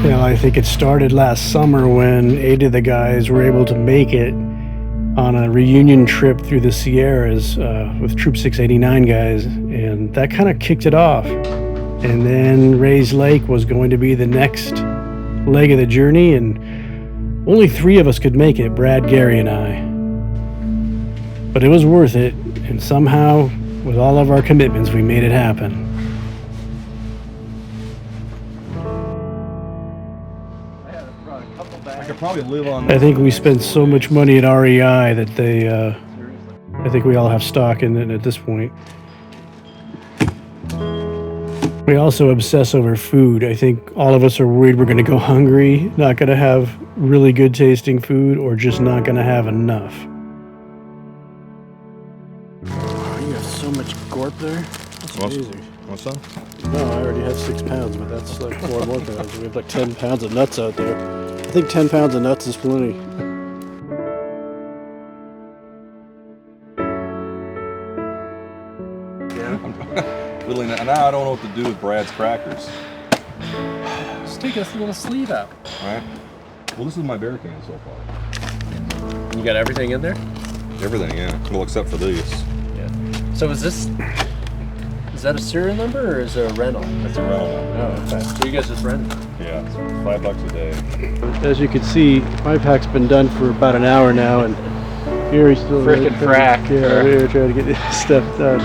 Well, I think it started last summer when 8 of the guys were able to make it on a reunion trip through the Sierras with Troop 689 guys, and that kind of kicked it off. And then Rae Lake was going to be the next leg of the journey, and only 3 of us could make it, Brad, Gary, and I. But it was worth it, and somehow, with all of our commitments, we made it happen. I could probably live on. I think we spent so much money at REI that I think we all have stock in it at this point. We also obsess over food. I think all of us are worried we're going to go hungry, not going to have really good tasting food, or just not going to have enough. Oh, you have so much gorp there. That's amazing. What's that? No, I already had 6 pounds, but that's like 4 more pounds. We have like 10 pounds of nuts out there. I think 10 pounds of nuts is plenty. Yeah. Really, now I don't know what to do with Brad's crackers. Just take this little sleeve out. All right. Well, this is my bear can so far. You got everything in there? Everything, yeah. Well, except for these. Yeah. So is that a serial number or is it a rental? It's a rental. Oh, okay. So you guys just rent it? Yeah, it's $5 a day. As you can see, my pack's been done for about an hour now, and Gary's still Frickin' frack. Yeah, we're trying to get this stuff done.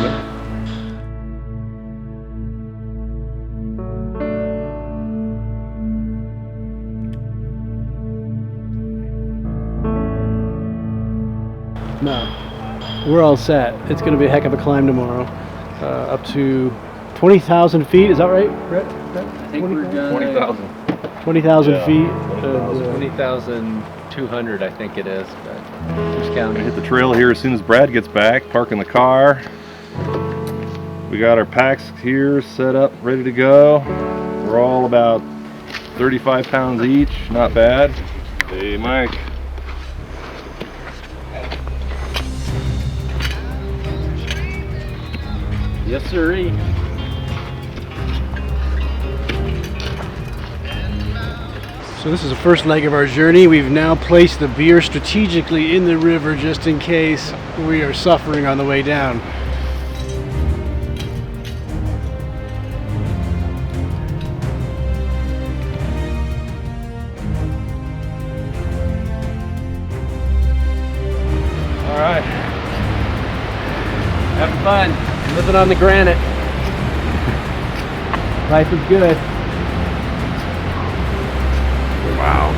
No, we're all set. It's going to be a heck of a climb tomorrow, up to 20,000 feet. Is that right, Brett? I think we're done. 20,000. 20,000 Yeah, feet. 20,200, I think it is. But just We counting. hit the trail here as soon as Brad gets back, parking the car. We got our packs here set up, ready to go. We're all about 35 pounds each, not bad. Hey, Mike. Yes, sirree. So this is the first leg of our journey. We've now placed the beer strategically in the river just in case we are suffering on the way down. All right. Have fun. Living on the granite. Life is good. Wow.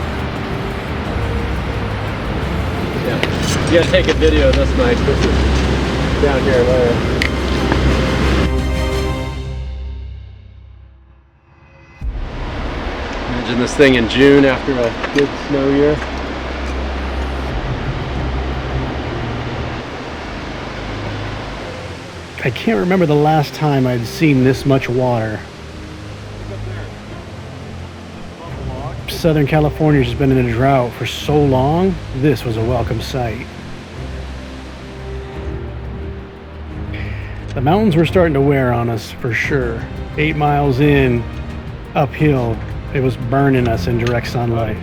Yeah. You gotta take a video of this, Mike. This is down here later. Imagine this thing in June after a good snow year. I can't remember the last time I'd seen this much water. Southern California has been in a drought for so long. This was a welcome sight. The mountains were starting to wear on us for sure. 8 miles in, uphill, it was burning us in direct sunlight.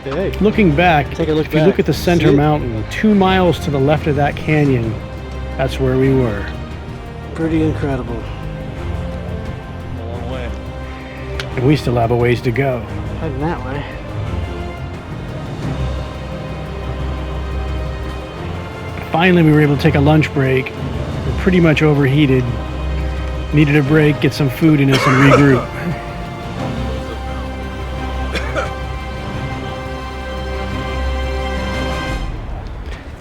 Hey. Looking back, Take a look if you back. look at the center See it? mountain, 2 miles to the left of that canyon, that's where we were. Pretty incredible. A long way. And we still have a ways to go. Heading that way. Finally, we were able to take a lunch break. We're pretty much overheated. Needed a break, get some food in us, and regroup.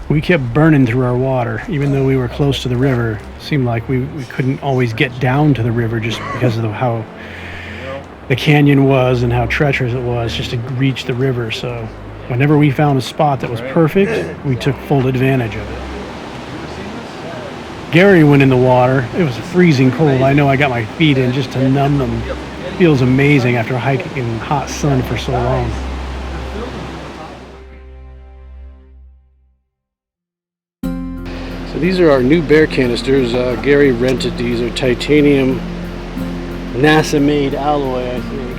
We kept burning through our water, even though we were close to the river. Seemed like we couldn't always get down to the river just because of how the canyon was and how treacherous it was just to reach the river. So whenever we found a spot that was perfect, we took full advantage of it. Gary went in the water. It was freezing cold. I know I got my feet in just to numb them. Feels amazing after hiking in hot sun for so long. So these are our new bear canisters. Gary rented these. They're titanium NASA-made alloy, I think.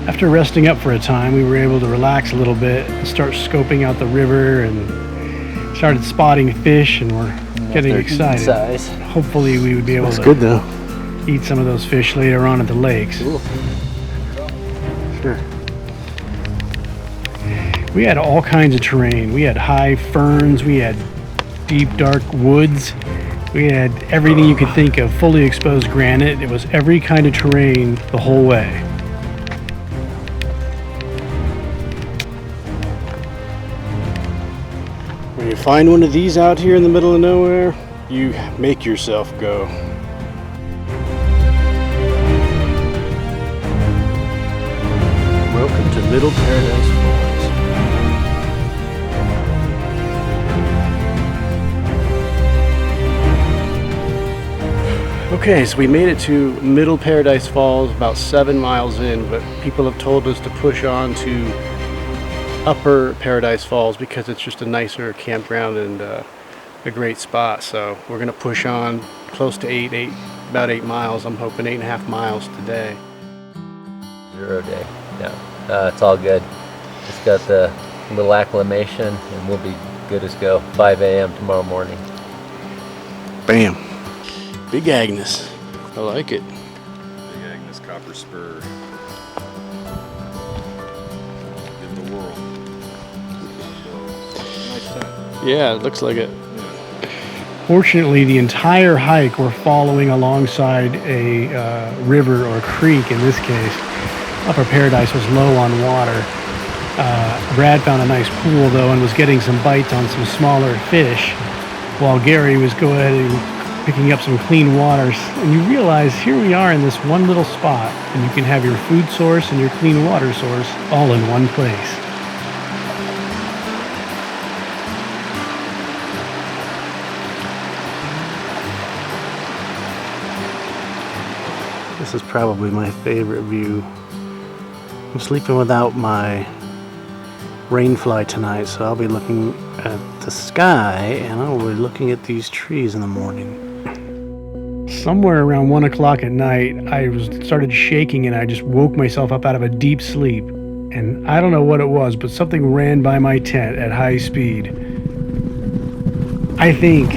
After resting up for a time, we were able to relax a little bit and start scoping out the river and started spotting fish, and we're getting excited. Hopefully we would be able to good though. eat some of those fish later on at the lakes. Cool. Sure. We had all kinds of terrain. We had high ferns, we had deep dark woods, we had everything you could think of, fully exposed granite. It was every kind of terrain the whole way. When you find one of these out here in the middle of nowhere, you make yourself go. Welcome to Middle Paradise Falls. Okay, so we made it to Middle Paradise Falls, about 7 miles in, but people have told us to push on to Upper Paradise Falls because it's just a nicer campground and a great spot. So we're gonna push on close to about 8 miles. I'm hoping 8.5 miles today. 0 day. Yeah, it's all good. Just got the little acclimation and we'll be good as go. 5 a.m. tomorrow morning. Bam. Big Agnes. I like it. Big Agnes Copper Spur. In the world. Nice time. Yeah, it looks like it. Fortunately, the entire hike we're following alongside a river or creek in this case. Upper Paradise was low on water. Brad found a nice pool though and was getting some bites on some smaller fish while Gary was picking up some clean water. And you realize here we are in this one little spot and you can have your food source and your clean water source all in one place. This is probably my favorite view. I'm sleeping without my rainfly tonight, so I'll be looking at the sky and I'll be looking at these trees in the morning. Somewhere around 1 o'clock at night, I started shaking and I just woke myself up out of a deep sleep. And I don't know what it was, but something ran by my tent at high speed. I think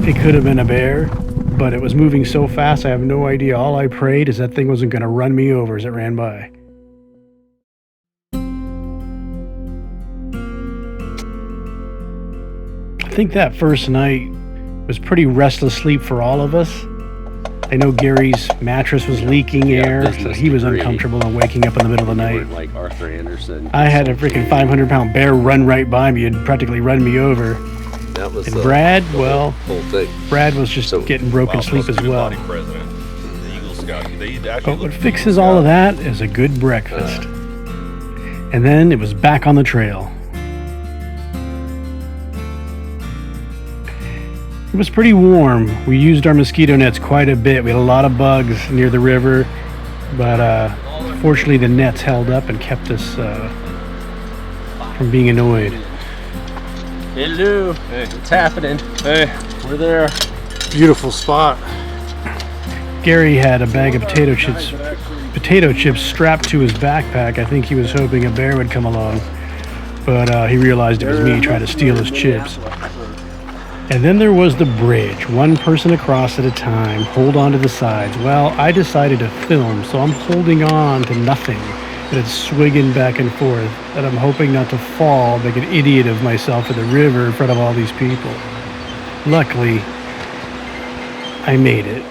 it could have been a bear, but it was moving so fast I have no idea. All I prayed is that thing wasn't going to run me over as it ran by. I think that first night was pretty restless sleep for all of us. I know Gary's mattress was leaking air, so he was uncomfortable and waking up in the middle of the night. Like Arthur Anderson. I had a freaking 500-pound bear run right by me and practically run me over. That was And Brad, whole thing. Brad was just getting broken sleep as well. President, the Eagle Scout. They actually But what fixes all of that is a good breakfast. And then it was back on the trail. It was pretty warm. We used our mosquito nets quite a bit. We had a lot of bugs near the river, but fortunately the nets held up and kept us from being annoyed. Hello. Hey. What's happening? Hey. We're there. Beautiful spot. Gary had a bag of potato chips strapped to his backpack. I think he was hoping a bear would come along, but he realized it was me trying to steal his chips. And then there was the bridge, one person across at a time, hold on to the sides. Well, I decided to film, so I'm holding on to nothing, and it's swigging back and forth, and I'm hoping not to fall, make an idiot of myself in the river in front of all these people. Luckily, I made it.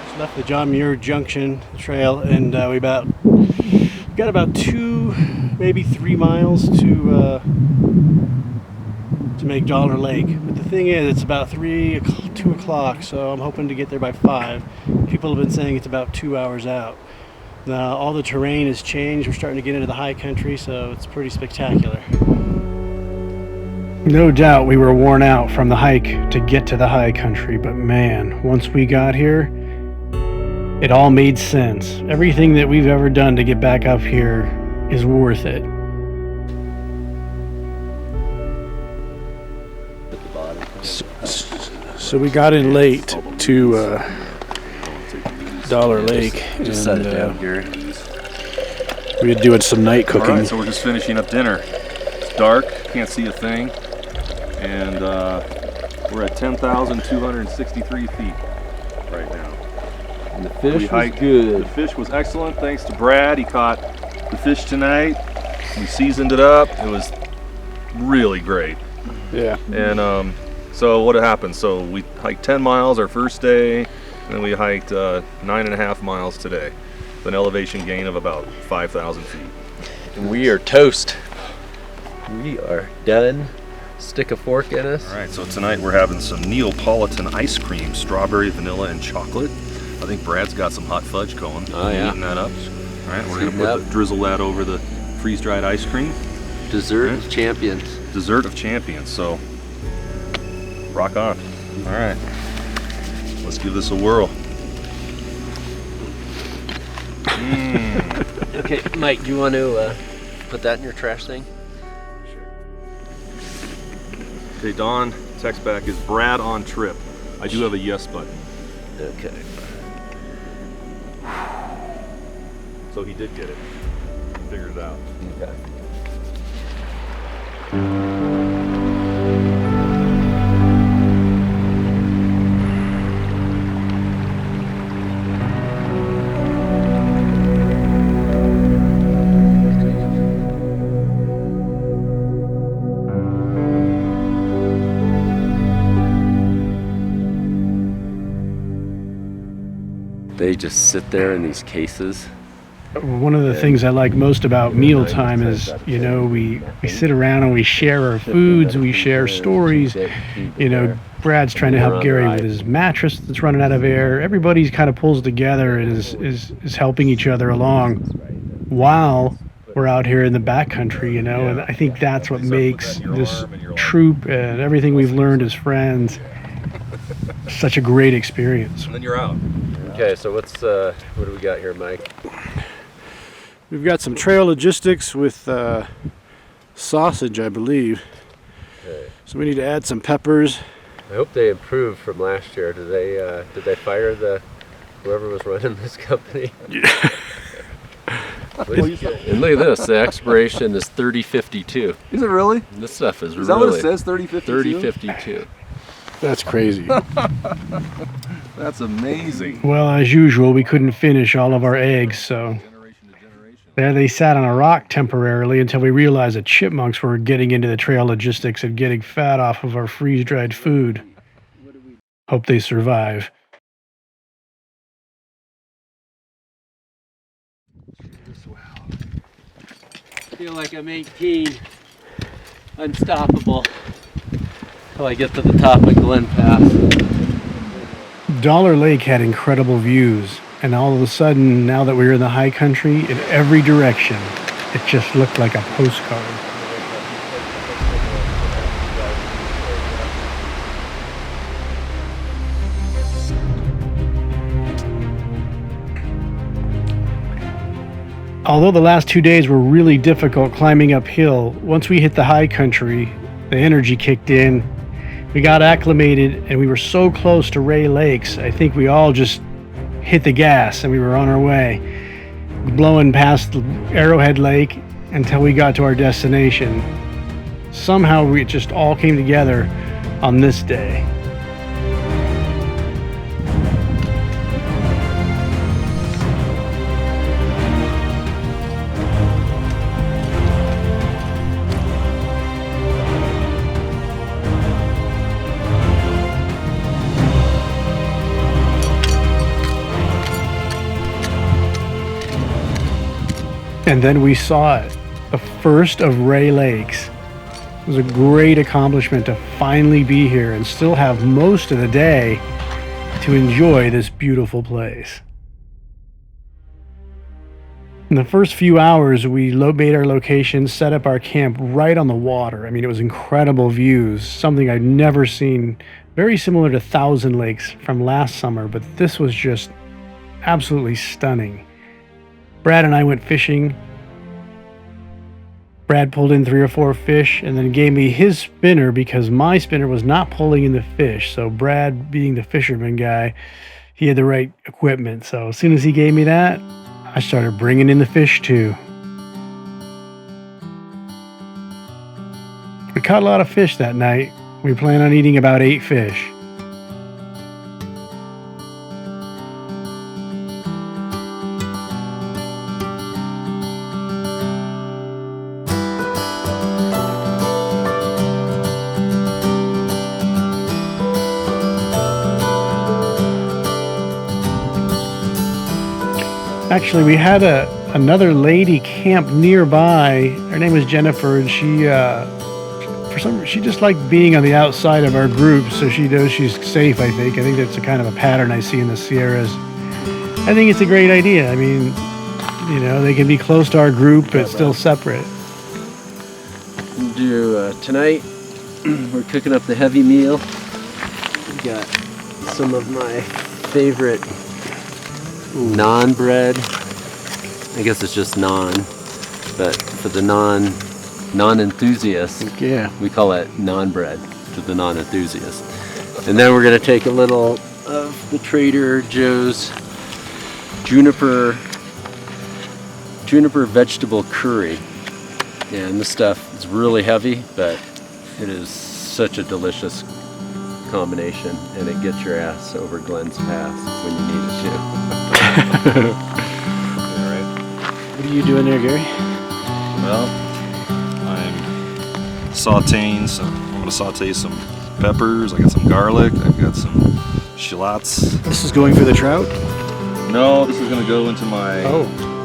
Just left the John Muir Junction Trail, and we got about 2, maybe 3 miles to make Dollar Lake. But the thing is, it's about 2 o'clock, so I'm hoping to get there by 5. People have been saying it's about 2 hours out. Now, all the terrain has changed. We're starting to get into the high country, so it's pretty spectacular. No doubt we were worn out from the hike to get to the high country, but man, once we got here, it all made sense. Everything that we've ever done to get back up here is worth it. So we got in late to Dollar Lake. Just set it down, Gary. We're doing some night All cooking. right, so we're just finishing up dinner. It's dark, can't see a thing, and we're at 10,263 feet right now. And the fish was hiked. good. The fish was excellent, thanks to Brad. He caught the fish tonight. We seasoned it up. It was really great. Yeah. And so what happened? So we hiked 10 miles our first day, and then we hiked 9.5 miles today, with an elevation gain of about 5,000 feet. And we are toast. We are done. Stick a fork in us. All right, so tonight we're having some Neapolitan ice cream, strawberry, vanilla, and chocolate. I think Brad's got some hot fudge going. Oh, yeah. Heating that up. All right, we're Heating gonna up. drizzle that over the freeze-dried ice cream. Dessert Right. of champions. Dessert of champions. So rock on. All right, let's give this a whirl. Okay, Mike, do you want to put that in your trash thing? Okay, Don, text back, is Brad on trip? I do have a yes button. Okay. So he did get it. He figured it out. Okay. They just sit there in these cases. One of the things I like most about mealtime is, you know, we sit around and we share our foods, we share stories. You know, Brad's trying to help Gary with his mattress that's running out of air. Everybody kind of pulls together and is helping each other along while we're out here in the backcountry, you know, and I think that's what makes this troop and everything we've learned as friends such a great experience. And then you're out. Okay, so what do we got here, Mike? We've got some trail logistics with sausage, I believe. Okay. So we need to add some peppers. I hope they improved from last year. Did they fire whoever was running this company? And look at this. The expiration is 3052. Is it really? This stuff is Is really that what it says? 3052? 3052. That's crazy. That's amazing. Well, as usual, we couldn't finish all of our eggs, so there they sat on a rock temporarily until we realized that chipmunks were getting into the trail logistics and getting fat off of our freeze-dried food. Hope they survive. I feel like I'm 18. Unstoppable. Till I get to the top of Glen Pass. Dollar Lake had incredible views, and all of a sudden, now that we were in the high country, in every direction, it just looked like a postcard. Although the last 2 days were really difficult climbing uphill, once we hit the high country, the energy kicked in. We got acclimated and we were so close to Rae Lakes, I think we all just hit the gas and we were on our way, blowing past Arrowhead Lake until we got to our destination. Somehow we just all came together on this day. And then we saw it, the first of Rae Lakes. It was a great accomplishment to finally be here and still have most of the day to enjoy this beautiful place. In the first few hours, we made our location, set up our camp right on the water. I mean, it was incredible views, something I'd never seen, very similar to Thousand Lakes from last summer, but this was just absolutely stunning. Brad and I went fishing. Brad pulled in 3 or 4 fish and then gave me his spinner because my spinner was not pulling in the fish. So Brad, being the fisherman guy, he had the right equipment. So as soon as he gave me that, I started bringing in the fish too. We caught a lot of fish that night. We plan on eating about 8 fish. Actually, we had another lady camp nearby. Her name was Jennifer, and she just liked being on the outside of our group, so she knows she's safe. I think that's a kind of a pattern I see in the Sierras. I think it's a great idea. I mean, you know, they can be close to our group but still separate. Tonight we're cooking up the heavy meal. We got some of my favorite naan bread. I guess it's just naan, but for the non-enthusiasts, we call it naan bread to the non-enthusiasts. And then we're going to take a little of the Trader Joe's juniper vegetable curry. And this stuff is really heavy, but it is such a delicious combination, and it gets your ass over Glenn's Pass when you need it to. What are you doing there, Gary? Well, I'm sauteing some. I'm going to saute some peppers. I got some garlic. I've got some shallots. This is going for the trout? No, this is going to go into my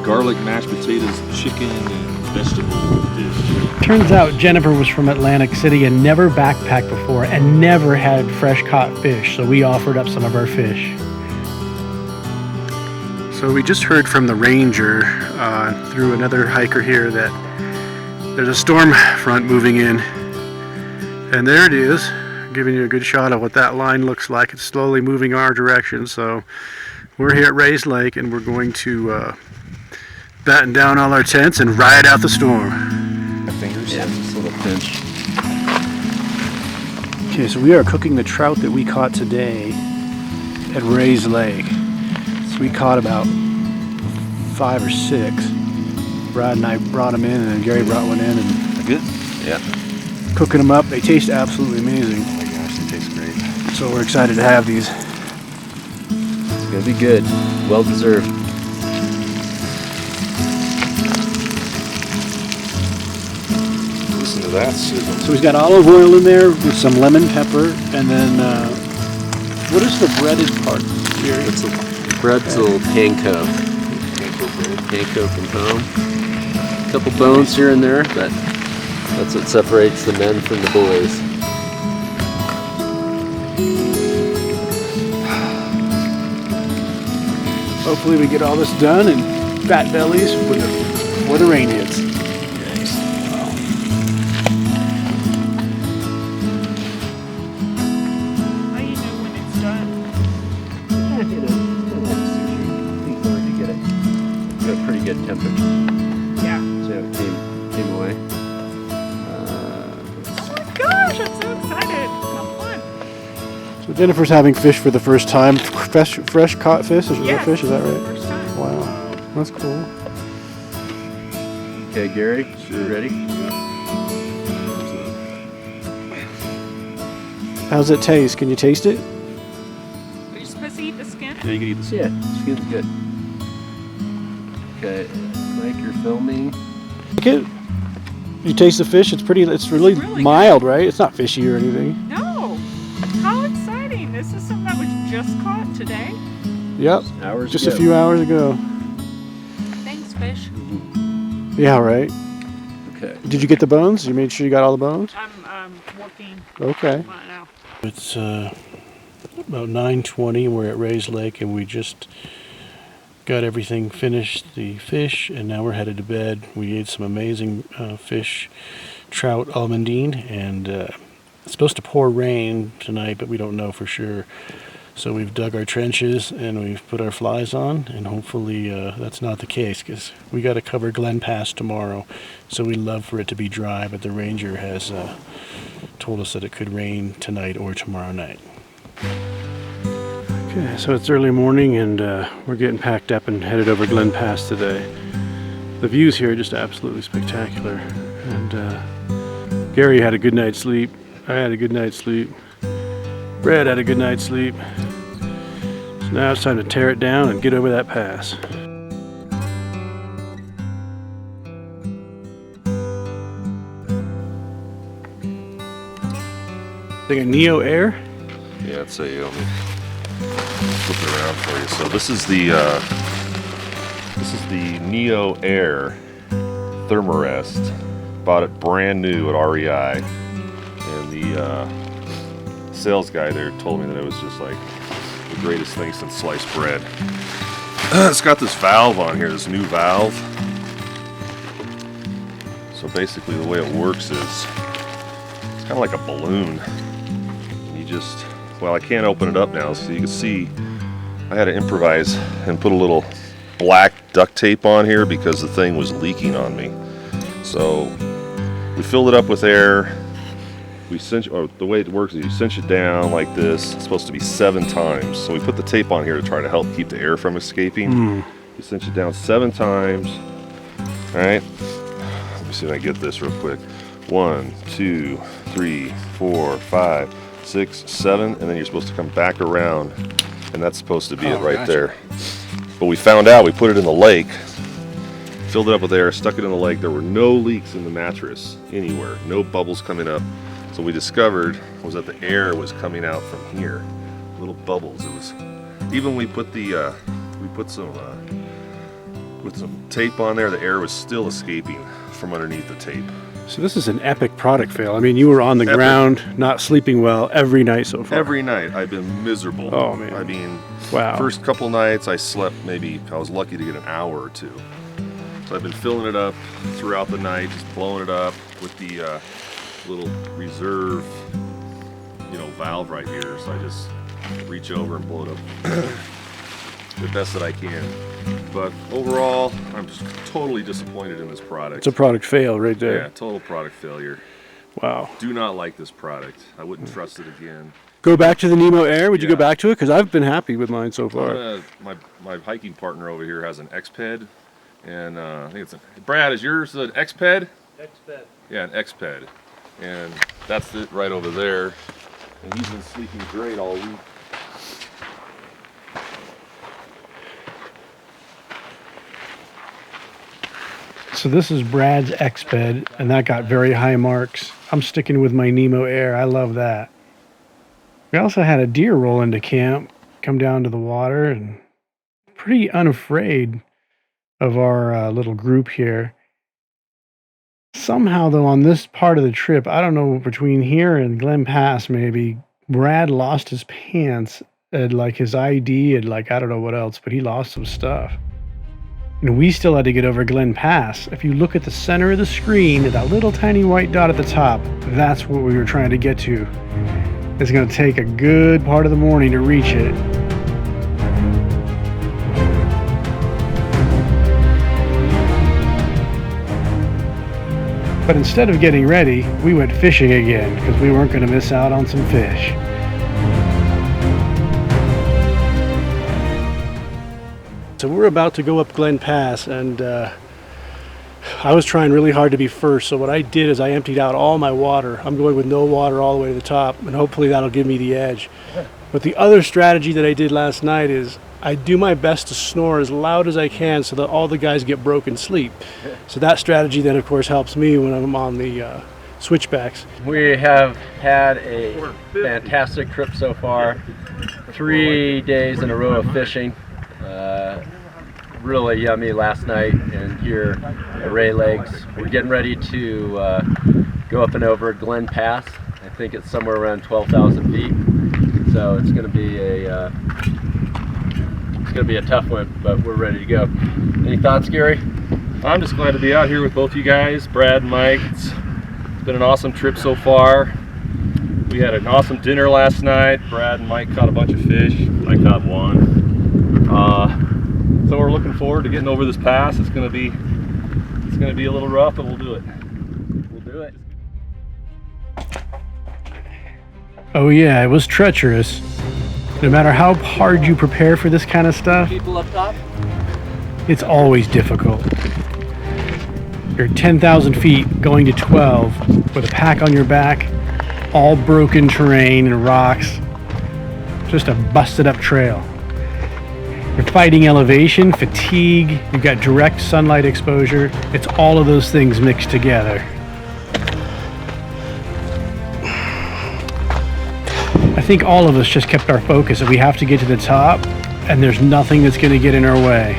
garlic mashed potatoes, chicken, and vegetable dish. Turns out Jennifer was from Atlantic City and never backpacked before and never had fresh caught fish, so we offered up some of our fish. So we just heard from the ranger through another hiker here that there's a storm front moving in. And there it is, giving you a good shot of what that line looks like. It's slowly moving our direction. So we're here at Rae Lake and we're going to batten down all our tents and ride out the storm. My fingers? Yeah, just a little pinch. Okay, so we are cooking the trout that we caught today at Rae Lake. So we caught about 5 or 6. Brad and I brought them in, and then Gary brought one in, and Good? Yeah. cooking them up. They taste absolutely amazing. Oh my gosh, they taste great. So we're excited to have these. It's gonna be good. Well deserved. Listen to that sizzle. So we've got olive oil in there with some lemon pepper, and then what is the breaded part, Gary? It's a pretzel panko. Panko from home. A couple bones here and there, but that's what separates the men from the boys. Hopefully we get all this done and fat bellies before the rain hits. Nice. How do you know when it's done? Got a pretty good temperature. Yeah. So it came away. Oh my gosh, I'm so excited. How fun. So Jennifer's having fish for the first time. Fresh caught fish? Is that fish? Is that right? First time. Wow, that's cool. Okay, Gary, you ready? How's it taste? Can you taste it? Are you supposed to eat the skin? Yeah, you can eat this. Yeah, skin's good. Okay, Mike, you're filming. Like it? You taste the fish? It's really really mild, right? It's not fishy or anything. No. How exciting. This is something that was just caught today. Yep, Hours just ago. a few hours ago. Thanks, fish. Yeah, right. Okay. Did you get the bones? You made sure you got all the bones? I'm working Okay. on it now. It's about 9:20 and we're at Rae Lake and we just got everything finished, the fish, and now we're headed to bed. We ate some amazing fish, trout almondine, and it's supposed to pour rain tonight, but we don't know for sure. So we've dug our trenches and we've put our flies on, and hopefully that's not the case because we got to cover Glen Pass tomorrow. So we'd love for it to be dry, but the ranger has told us that it could rain tonight or tomorrow night. Okay, so it's early morning and we're getting packed up and headed over Glen Pass today. The views here are just absolutely spectacular. And Gary had a good night's sleep. I had a good night's sleep. Brad had a good night's sleep. So now it's time to tear it down and get over that pass. Like a Neo Air? Yeah, it's a, let me flip it around for you. So this is the Neo Air Thermarest. Bought it brand new at REI, and the sales guy there told me that it was just like the greatest thing since sliced bread. It's got this valve on here, this new valve. So basically the way it works is it's kind of like a balloon. You just, well, I can't open it up now, so you can see I had to improvise and put a little black duct tape on here because the thing was leaking on me. So we filled it up with air. We cinch, or the way it works is you cinch it down like this. It's supposed to be 7 times. So we put the tape on here to try to help keep the air from escaping. You cinch it down 7 times. All right. Let me see if I can get this real quick. 1, 2, 3, 4, 5, 6, 7, and then you're supposed to come back around, and that's supposed to be it right there. But we found out, we put it in the lake, filled it up with air, stuck it in the lake. There were no leaks in the mattress anywhere, no bubbles coming up. So we discovered was that the air was coming out from here, little bubbles. It was, even when we put the with some tape on there, the air was still escaping from underneath the tape. So this is an epic product fail. I mean, you were on the ground, not sleeping well every night so far. Every night I've been miserable. Oh man. I mean, wow. First couple nights I slept maybe, I was lucky to get an hour or 2. So I've been filling it up throughout the night, just blowing it up with the little reserve, valve right here. So I just reach over and blow it up the best that I can. But overall, I'm just totally disappointed in this product. It's a product fail right there. Yeah, total product failure. Wow. Do not like this product. I wouldn't trust it again. Go back to the Nemo Air? Would you go back to it? Because I've been happy with mine so far. My hiking partner over here has an X-Ped, and I think it's Brad, is yours an X-Ped? X-Ped. Yeah, an X-Ped. And that's it right over there. And he's been sleeping great all week. So this is Brad's X-Ped, and that got very high marks. I'm sticking with my Nemo Air. I love that. We also had a deer roll into camp, come down to the water, and pretty unafraid of our little group here. Somehow, though, on this part of the trip, I don't know, between here and Glen Pass, maybe, Brad lost his pants and like his ID and like I don't know what else, but he lost some stuff. And we still had to get over Glen Pass. If you look at the center of the screen, that little tiny white dot at the top, that's what we were trying to get to. It's going to take a good part of the morning to reach it. But instead of getting ready, we went fishing again because we weren't going to miss out on some fish. So we're about to go up Glen Pass, and I was trying really hard to be first. So what I did is I emptied out all my water. I'm going with no water all the way to the top, and hopefully that'll give me the edge. But the other strategy that I did last night is I do my best to snore as loud as I can so that all the guys get broken sleep. So that strategy then of course helps me when I'm on the switchbacks. We have had a fantastic trip so far. 3 days in a row of fishing. Really yummy last night and here at Rae Lakes. We're getting ready to go up and over Glen Pass. I think it's somewhere around 12,000 feet. So it's going to be a tough one, but we're ready to go. Any thoughts, Gary? I'm just glad to be out here with both you guys, Brad and Mike. It's been an awesome trip so far. We had an awesome dinner last night. Brad and Mike caught a bunch of fish. I caught one. So we're looking forward to getting over this pass. It's gonna be a little rough, but we'll do it. We'll do it. Oh yeah, it was treacherous. No matter how hard you prepare for this kind of stuff, People up top? it's always difficult. You're 10,000 feet going to 12 with a pack on your back, all broken terrain and rocks, just a busted up trail. You're fighting elevation, fatigue, you've got direct sunlight exposure. It's all of those things mixed together. I think all of us just kept our focus that we have to get to the top and there's nothing that's going to get in our way.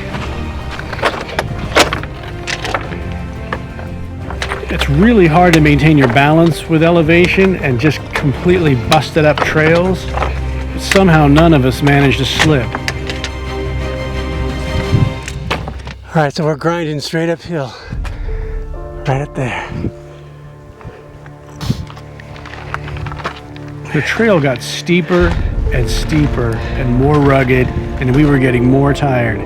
It's really hard to maintain your balance with elevation and just completely busted up trails. But somehow none of us managed to slip. All right, so we're grinding straight uphill, right up there. The trail got steeper and steeper and more rugged, and we were getting more tired.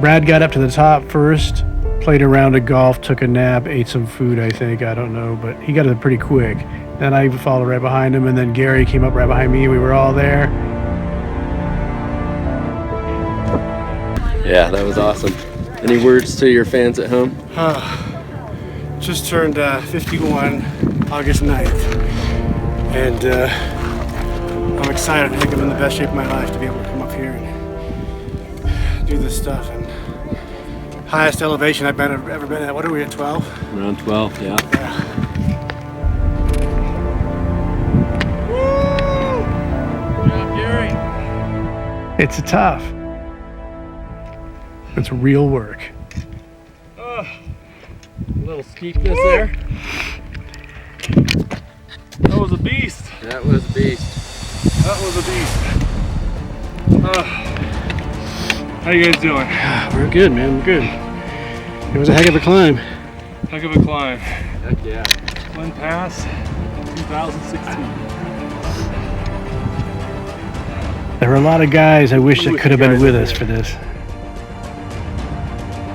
Brad got up to the top first, played a round of golf, took a nap, ate some food, I think, I don't know, but he got it pretty quick. Then I followed right behind him, and then Gary came up right behind me. We were all there. Yeah, that was awesome. Any words to your fans at home? Just turned 51 August 9th, and I'm excited. I think I'm in the best shape of my life to be able to come up here and do this stuff. And highest elevation I've ever been at. What are we at, 12? Around 12, yeah. It's tough. It's real work. A little steepness there. That was a beast. That was a beast. That was a beast. How you guys doing? We're good, man. We're good. It was a heck of a climb. Heck of a climb. Heck yeah. Glen Pass, 2016. There were a lot of guys I wish that could have been with us for this.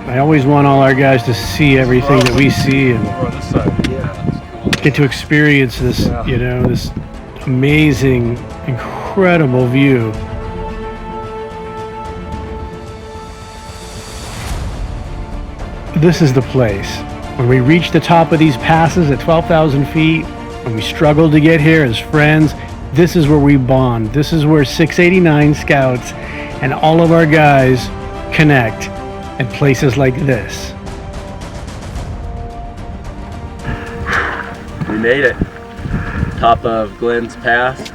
I always want all our guys to see everything that we see and Over on this side. Yeah. get to experience this, you know, this amazing, incredible view. This is the place. When we reach the top of these passes at 12,000 feet, when we struggle to get here as friends, this is where we bond. This is where 689 Scouts and all of our guys connect at places like this. We made it. Top of Glenn's Pass,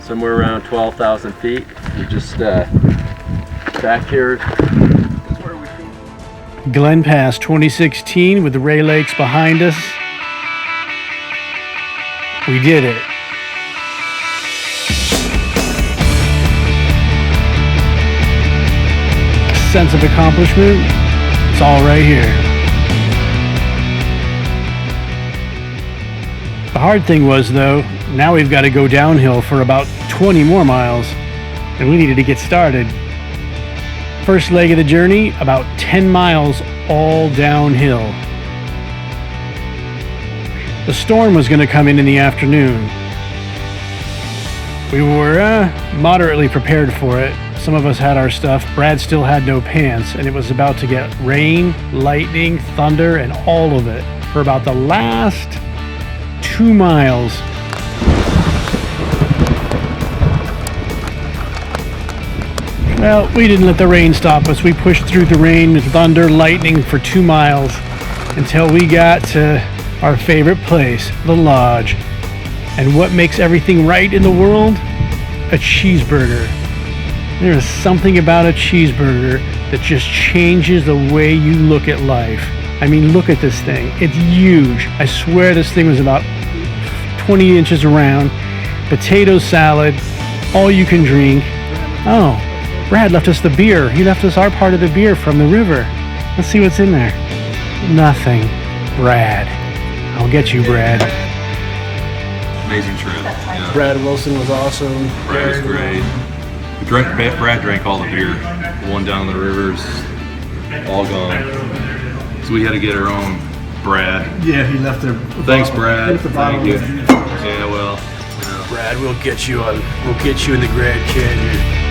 somewhere around 12,000 feet. We're just back here. Glen Pass 2016 with the Rae Lakes behind us. We did it. Sense of accomplishment, it's all right here. The hard thing was, though, now we've got to go downhill for about 20 more miles, and we needed to get started. First leg of the journey, about 10 miles all downhill. The storm was going to come in the afternoon. We were moderately prepared for it. Some of us had our stuff. Brad still had no pants, and it was about to get rain, lightning, thunder, and all of it for about the last 2 miles. Well, we didn't let the rain stop us. We pushed through the rain, thunder, lightning for 2 miles until we got to our favorite place, the lodge. And what makes everything right in the world? A cheeseburger. There is something about a cheeseburger that just changes the way you look at life. I mean, look at this thing. It's huge. I swear this thing was about 20 inches around. Potato salad, all you can drink. Oh, Brad left us the beer. He left us our part of the beer from the river. Let's see what's in there. Nothing. Brad. I'll get you, Brad. Amazing trip. Yeah. Brad Wilson was awesome. Brad was great. Brad drank all the beer. The one down the river's all gone. So we had to get our own Brad. Yeah, he left there. Thanks, Brad. Thank you. Yeah, well, you know. Brad. We'll get you in the Grand Canyon.